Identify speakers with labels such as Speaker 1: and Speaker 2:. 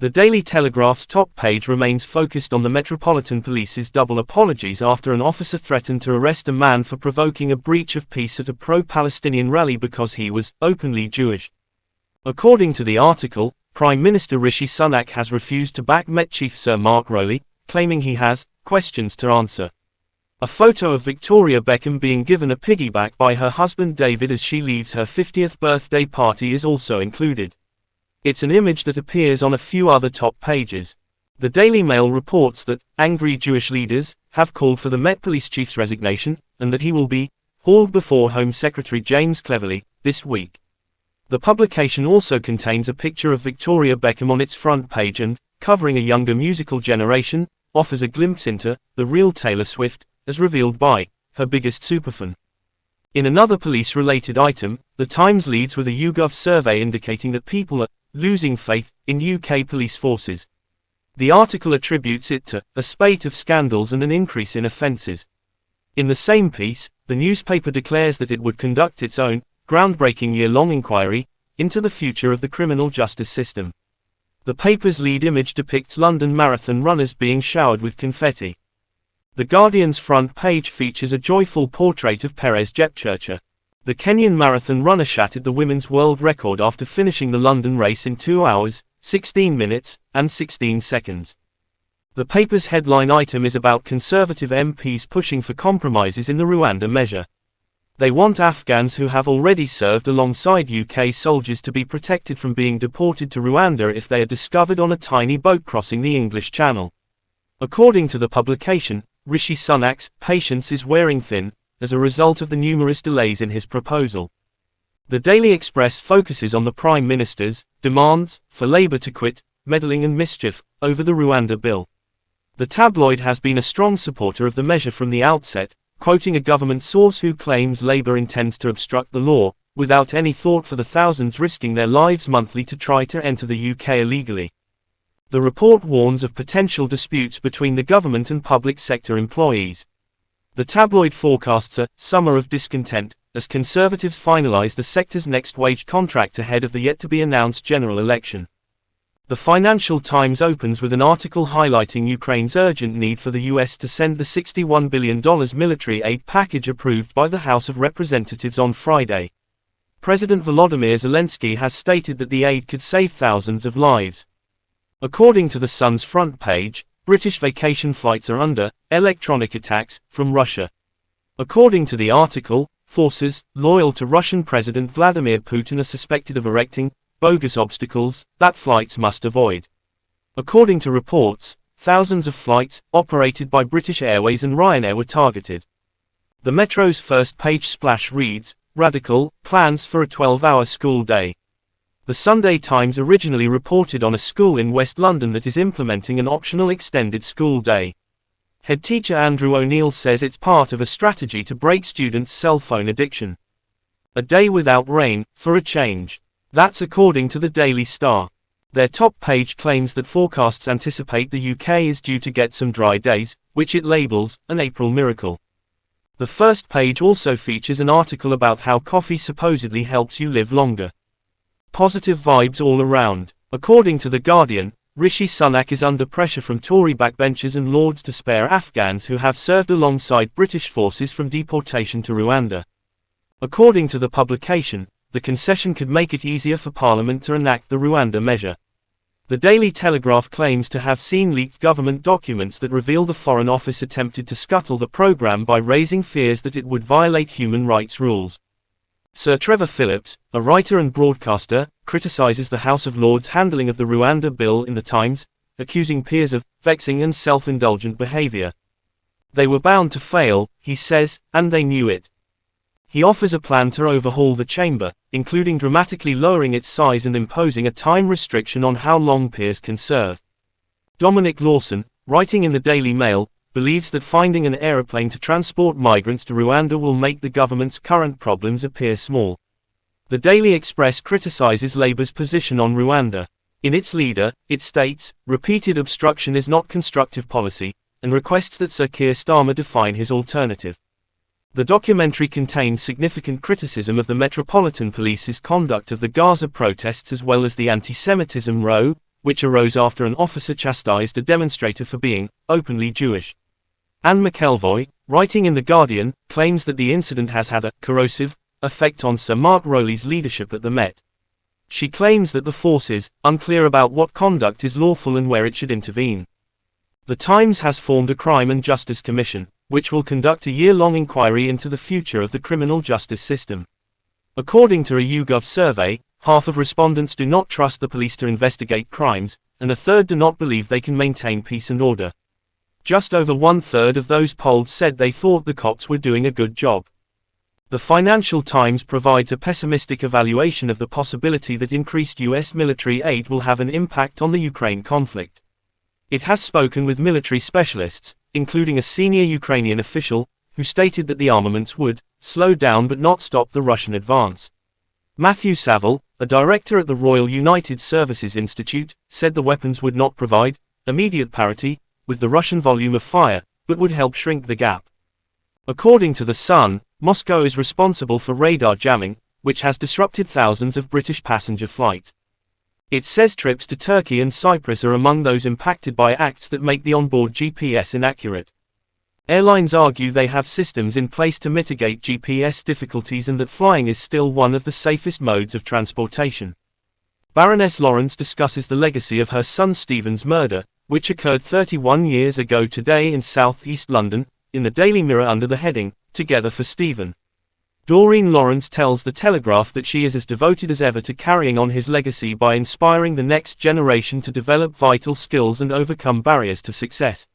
Speaker 1: The Daily Telegraph's top page remains focused on the Metropolitan Police's double apologies after an officer threatened to arrest a man for provoking a breach of peace at a pro-Palestinian rally because he was openly Jewish. According to the article, Prime Minister Rishi Sunak has refused to back Met Chief Sir Mark Rowley, claiming he has questions to answer. A photo of Victoria Beckham being given a piggyback by her husband David as she leaves her 50th birthday party is also included. It's an image that appears on a few other top pages. The Daily Mail reports that angry Jewish leaders have called for the Met Police Chief's resignation, and that he will be hauled before Home Secretary James Cleverly this week. The publication also contains a picture of Victoria Beckham on its front page and, covering a younger musical generation, offers a glimpse into the real Taylor Swift, as revealed by her biggest superfan. In another police-related item, The Times leads with a YouGov survey indicating that people are losing faith in UK police forces. The article attributes it to a spate of scandals and an increase in offences. In the same piece, the newspaper declares that it would conduct its own groundbreaking year-long inquiry into the future of the criminal justice system. The paper's lead image depicts London marathon runners being showered with confetti. The Guardian's front page features a joyful portrait of Perez Jepchirchir. The Kenyan marathon runner shattered the women's world record after finishing the London race in 2 hours, 16 minutes, and 16 seconds. The paper's headline item is about Conservative MPs pushing for compromises in the Rwanda measure. They want Afghans who have already served alongside UK soldiers to be protected from being deported to Rwanda if they are discovered on a tiny boat crossing the English Channel. According to the publication, Rishi Sunak's patience is wearing thin, as a result of the numerous delays in his proposal. The Daily Express focuses on the Prime Minister's demands for Labour to quit meddling and mischief over the Rwanda bill. The tabloid has been a strong supporter of the measure from the outset, quoting a government source who claims Labour intends to obstruct the law, without any thought for the thousands risking their lives monthly to try to enter the UK illegally. The report warns of potential disputes between the government and public sector employees. The tabloid forecasts a summer of discontent, as Conservatives finalise the sector's next wage contract ahead of the yet-to-be-announced general election. The Financial Times opens with an article highlighting Ukraine's urgent need for the US to send the $61 billion military aid package approved by the House of Representatives on Friday. President Volodymyr Zelensky has stated that the aid could save thousands of lives. According to The Sun's front page, British vacation flights are under electronic attacks from Russia. According to the article, forces loyal to Russian President Vladimir Putin are suspected of erecting bogus obstacles that flights must avoid. According to reports, thousands of flights operated by British Airways and Ryanair were targeted. The Metro's first page splash reads, "Radical plans for a 12-hour school day." The Sunday Times originally reported on a school in West London that is implementing an optional extended school day. Head teacher Andrew O'Neill says it's part of a strategy to break students' cell phone addiction. A day without rain, for a change. That's according to the Daily Star. Their top page claims that forecasts anticipate the UK is due to get some dry days, which it labels an April miracle. The first page also features an article about how coffee supposedly helps you live longer. Positive vibes all around. According to The Guardian, Rishi Sunak is under pressure from Tory backbenchers and Lords to spare Afghans who have served alongside British forces from deportation to Rwanda. According to the publication, the concession could make it easier for Parliament to enact the Rwanda measure. The Daily Telegraph claims to have seen leaked government documents that reveal the Foreign Office attempted to scuttle the programme by raising fears that it would violate human rights rules. Sir Trevor Phillips, a writer and broadcaster, criticises the House of Lords' handling of the Rwanda bill in The Times, accusing peers of vexing and self-indulgent behaviour. They were bound to fail, he says, and they knew it. He offers a plan to overhaul the chamber, including dramatically lowering its size and imposing a time restriction on how long peers can serve. Dominic Lawson, writing in the Daily Mail, believes that finding an aeroplane to transport migrants to Rwanda will make the government's current problems appear small. The Daily Express criticizes Labour's position on Rwanda. In its leader, it states, repeated obstruction is not constructive policy, and requests that Sir Keir Starmer define his alternative. The documentary contains significant criticism of the Metropolitan Police's conduct of the Gaza protests as well as the anti-Semitism row, which arose after an officer chastised a demonstrator for being openly Jewish. Anne McElvoy, writing in The Guardian, claims that the incident has had a corrosive effect on Sir Mark Rowley's leadership at the Met. She claims that the force is unclear about what conduct is lawful and where it should intervene. The Times has formed a Crime and Justice Commission, which will conduct a year-long inquiry into the future of the criminal justice system. According to a YouGov survey, half of respondents do not trust the police to investigate crimes, and a third do not believe they can maintain peace and order. Just over one-third of those polled said they thought the cops were doing a good job. The Financial Times provides a pessimistic evaluation of the possibility that increased U.S. military aid will have an impact on the Ukraine conflict. It has spoken with military specialists, including a senior Ukrainian official, who stated that the armaments would slow down but not stop the Russian advance. Matthew Saville, a director at the Royal United Services Institute, said the weapons would not provide immediate parity with the Russian volume of fire, but would help shrink the gap. According to The Sun, Moscow is responsible for radar jamming, which has disrupted thousands of British passenger flights. It says trips to Turkey and Cyprus are among those impacted by acts that make the onboard GPS inaccurate. Airlines argue they have systems in place to mitigate GPS difficulties and that flying is still one of the safest modes of transportation. Baroness Lawrence discusses the legacy of her son Stephen's murder, which occurred 31 years ago today in south-east London, in the Daily Mirror under the heading, Together for Stephen. Doreen Lawrence tells The Telegraph that she is as devoted as ever to carrying on his legacy by inspiring the next generation to develop vital skills and overcome barriers to success.